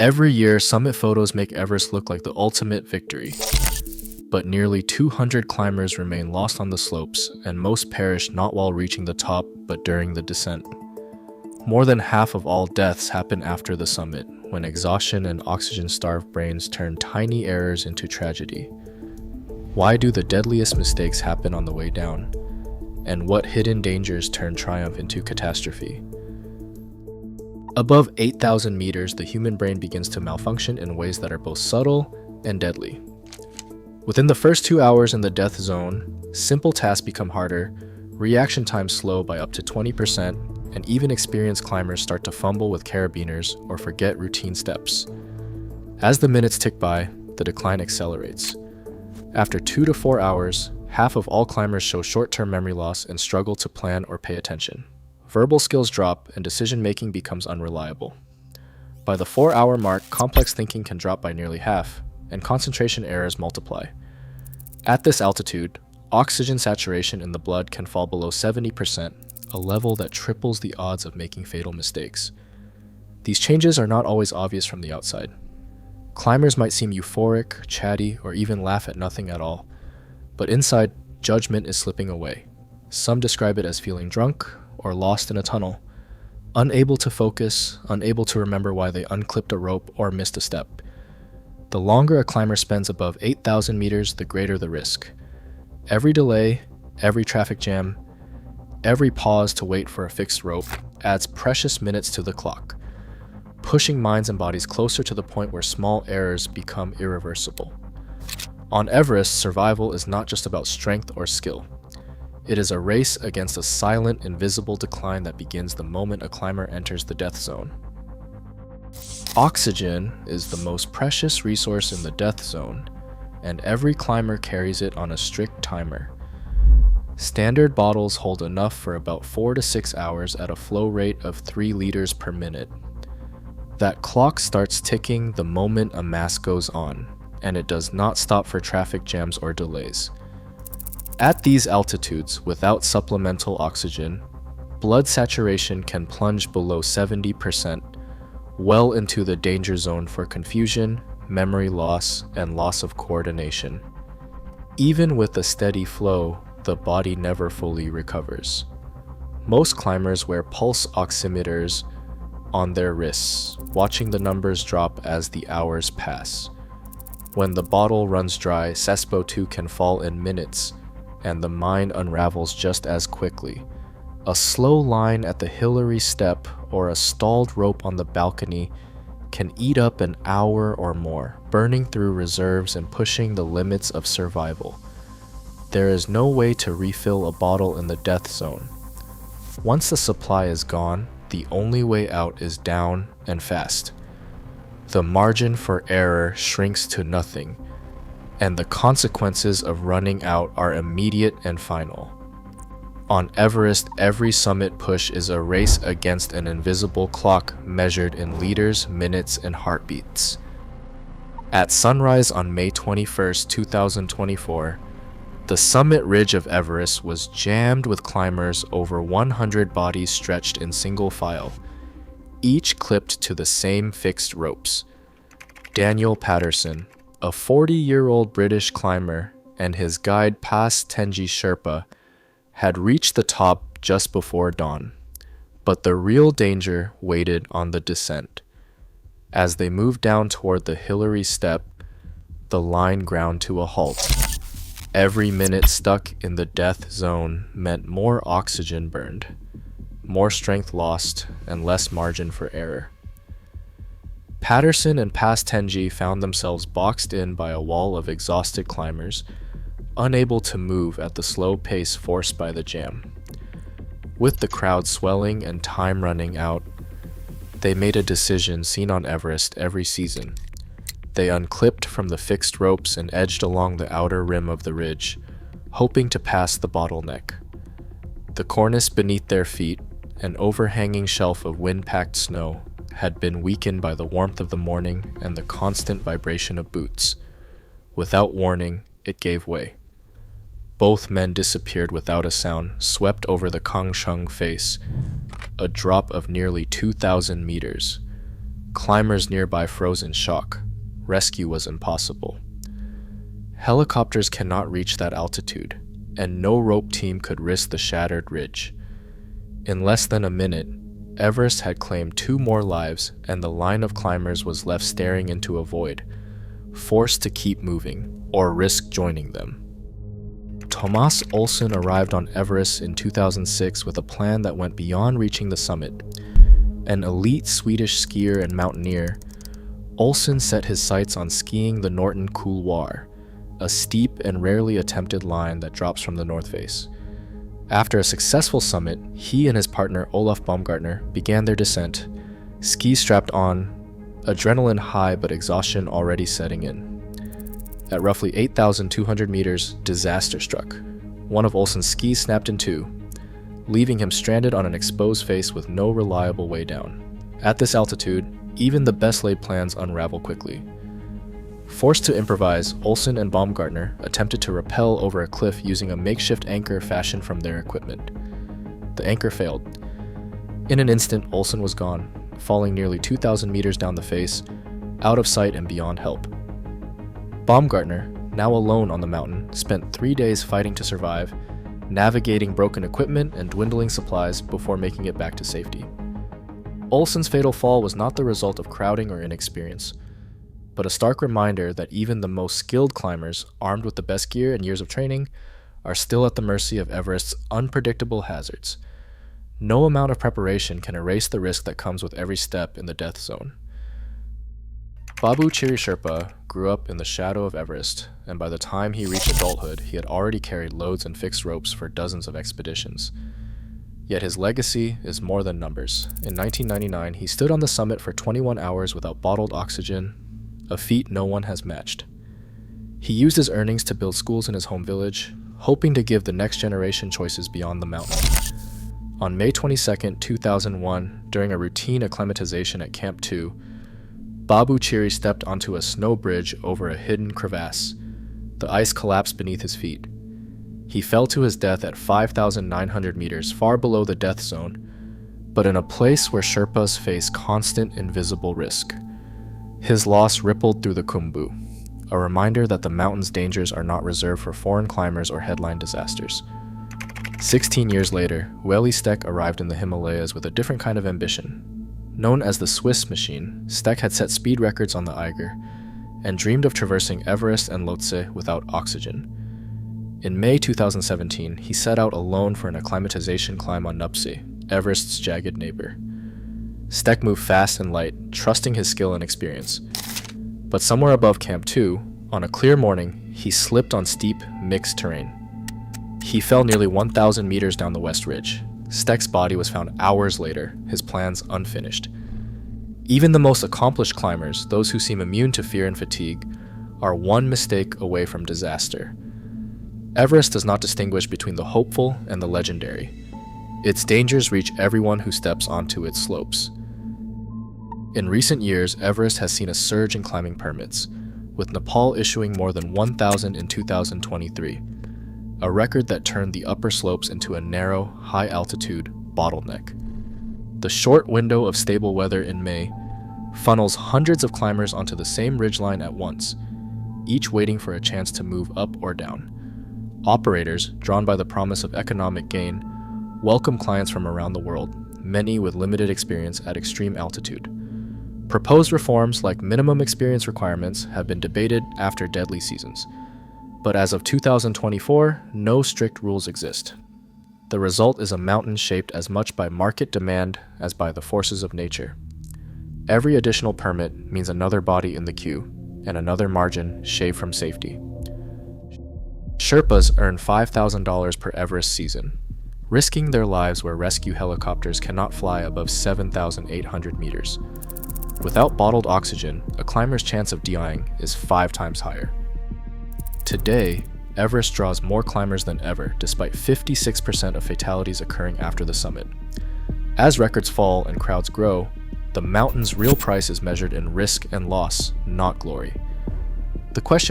Every year, summit photos make Everest look like the ultimate victory. But nearly 200 climbers remain lost on the slopes, and most perish not while reaching the top, but during the descent. More than half of all deaths happen after the summit, when exhaustion and oxygen-starved brains turn tiny errors into tragedy. Why do the deadliest mistakes happen on the way down? And what hidden dangers turn triumph into catastrophe? Above 8,000 meters, the human brain begins to malfunction in ways that are both subtle and deadly. Within the first 2 hours in the death zone, simple tasks become harder, reaction times slow by up to 20%, and even experienced climbers start to fumble with carabiners or forget routine steps. As the minutes tick by, the decline accelerates. After 2 to 4 hours, half of all climbers show short-term memory loss and struggle to plan or pay attention. Verbal skills drop and decision-making becomes unreliable. By the 4-hour mark, complex thinking can drop by nearly half, and concentration errors multiply. At this altitude, oxygen saturation in the blood can fall below 70%, a level that triples the odds of making fatal mistakes. These changes are not always obvious from the outside. Climbers might seem euphoric, chatty, or even laugh at nothing at all, but inside, judgment is slipping away. Some describe it as feeling drunk or lost in a tunnel, unable to focus, unable to remember why they unclipped a rope or missed a step. The longer a climber spends above 8,000 meters, the greater the risk. Every delay, every traffic jam, every pause to wait for a fixed rope adds precious minutes to the clock, pushing minds and bodies closer to the point where small errors become irreversible. On Everest, survival is not just about strength or skill. It is a race against a silent, invisible decline that begins the moment a climber enters the death zone. Oxygen is the most precious resource in the death zone, and every climber carries it on a strict timer. Standard bottles hold enough for about 4 to 6 hours at a flow rate of 3 liters per minute. That clock starts ticking the moment a mask goes on, and it does not stop for traffic jams or delays. At these altitudes, without supplemental oxygen, blood saturation can plunge below 70%, well into the danger zone for confusion, memory loss, and loss of coordination. Even with a steady flow, the body never fully recovers. Most climbers wear pulse oximeters on their wrists, watching the numbers drop as the hours pass. When the bottle runs dry, SESPO2 can fall in minutes, and the mind unravels just as quickly. A slow line at the Hillary step or a stalled rope on the balcony can eat up an hour or more, burning through reserves and pushing the limits of survival. There is no way to refill a bottle in the death zone. Once the supply is gone, the only way out is down and fast. The margin for error shrinks to nothing, and the consequences of running out are immediate and final. On Everest, every summit push is a race against an invisible clock measured in liters, minutes, and heartbeats. At sunrise on May 21, 2024, the summit ridge of Everest was jammed with climbers, over 100 bodies stretched in single file, each clipped to the same fixed ropes. Daniel Patterson, a 40-year-old British climber, and his guide Pas Tenji Sherpa had reached the top just before dawn, but the real danger waited on the descent. As they moved down toward the Hillary step, the line ground to a halt. Every minute stuck in the death zone meant more oxygen burned, more strength lost, and less margin for error. Patterson and Pas Tenji found themselves boxed in by a wall of exhausted climbers, unable to move at the slow pace forced by the jam. With the crowd swelling and time running out, they made a decision seen on Everest every season. They unclipped from the fixed ropes and edged along the outer rim of the ridge, hoping to pass the bottleneck. The cornice beneath their feet, an overhanging shelf of wind-packed snow, had been weakened by the warmth of the morning and the constant vibration of boots. Without warning, it gave way. Both men disappeared without a sound, swept over the Kangshung face, a drop of nearly 2,000 meters. Climbers nearby froze in shock. Rescue was impossible. Helicopters cannot reach that altitude, and no rope team could risk the shattered ridge. In less than a minute, Everest had claimed 2 more lives, and the line of climbers was left staring into a void, forced to keep moving or risk joining them. Thomas Olsson arrived on Everest in 2006 with a plan that went beyond reaching the summit. An elite Swedish skier and mountaineer, Olsson set his sights on skiing the Norton Couloir, a steep and rarely attempted line that drops from the north face. After a successful summit, he and his partner Olaf Baumgartner began their descent, skis strapped on, adrenaline high but exhaustion already setting in. At roughly 8,200 meters, disaster struck. One of Olsson's skis snapped in two, leaving him stranded on an exposed face with no reliable way down. At this altitude, even the best laid plans unravel quickly. Forced to improvise, Olsson and Baumgartner attempted to rappel over a cliff using a makeshift anchor fashioned from their equipment. The anchor failed. In an instant, Olsson was gone, falling nearly 2,000 meters down the face, out of sight and beyond help. Baumgartner, now alone on the mountain, spent 3 days fighting to survive, navigating broken equipment and dwindling supplies before making it back to safety. Olsson's fatal fall was not the result of crowding or inexperience, but a stark reminder that even the most skilled climbers, armed with the best gear and years of training, are still at the mercy of Everest's unpredictable hazards. No amount of preparation can erase the risk that comes with every step in the death zone. Babu Chiri Sherpa grew up in the shadow of Everest, and by the time he reached adulthood, he had already carried loads and fixed ropes for dozens of expeditions. Yet his legacy is more than numbers. In 1999, he stood on the summit for 21 hours without bottled oxygen, a feat no one has matched. He used his earnings to build schools in his home village, hoping to give the next generation choices beyond the mountain. On May 22, 2001, during a routine acclimatization at Camp 2, Babu Chiri stepped onto a snow bridge over a hidden crevasse. The ice collapsed beneath his feet. He fell to his death at 5,900 meters, far below the death zone, but in a place where Sherpas face constant invisible risk. His loss rippled through the Khumbu, a reminder that the mountain's dangers are not reserved for foreign climbers or headline disasters. 16 years later, Weli Stek arrived in the Himalayas with a different kind of ambition. Known as the Swiss Machine, Stek had set speed records on the Eiger and dreamed of traversing Everest and Lhotse without oxygen. In May 2017, he set out alone for an acclimatization climb on Nuptse, Everest's jagged neighbor. Stek moved fast and light, trusting his skill and experience. But somewhere above Camp 2, on a clear morning, he slipped on steep, mixed terrain. He fell nearly 1,000 meters down the west ridge. Stek's body was found hours later, his plans unfinished. Even the most accomplished climbers, those who seem immune to fear and fatigue, are one mistake away from disaster. Everest does not distinguish between the hopeful and the legendary. Its dangers reach everyone who steps onto its slopes. In recent years, Everest has seen a surge in climbing permits, with Nepal issuing more than 1,000 in 2023, a record that turned the upper slopes into a narrow, high-altitude bottleneck. The short window of stable weather in May funnels hundreds of climbers onto the same ridgeline at once, each waiting for a chance to move up or down. Operators, drawn by the promise of economic gain, welcome clients from around the world, many with limited experience at extreme altitude. Proposed reforms like minimum experience requirements have been debated after deadly seasons. But as of 2024, no strict rules exist. The result is a mountain shaped as much by market demand as by the forces of nature. Every additional permit means another body in the queue, and another margin shaved from safety. Sherpas earn $5,000 per Everest season, risking their lives where rescue helicopters cannot fly above 7,800 meters. Without bottled oxygen, a climber's chance of dying is 5 times higher. Today, Everest draws more climbers than ever, despite 56% of fatalities occurring after the summit. As records fall and crowds grow, the mountain's real price is measured in risk and loss, not glory. The question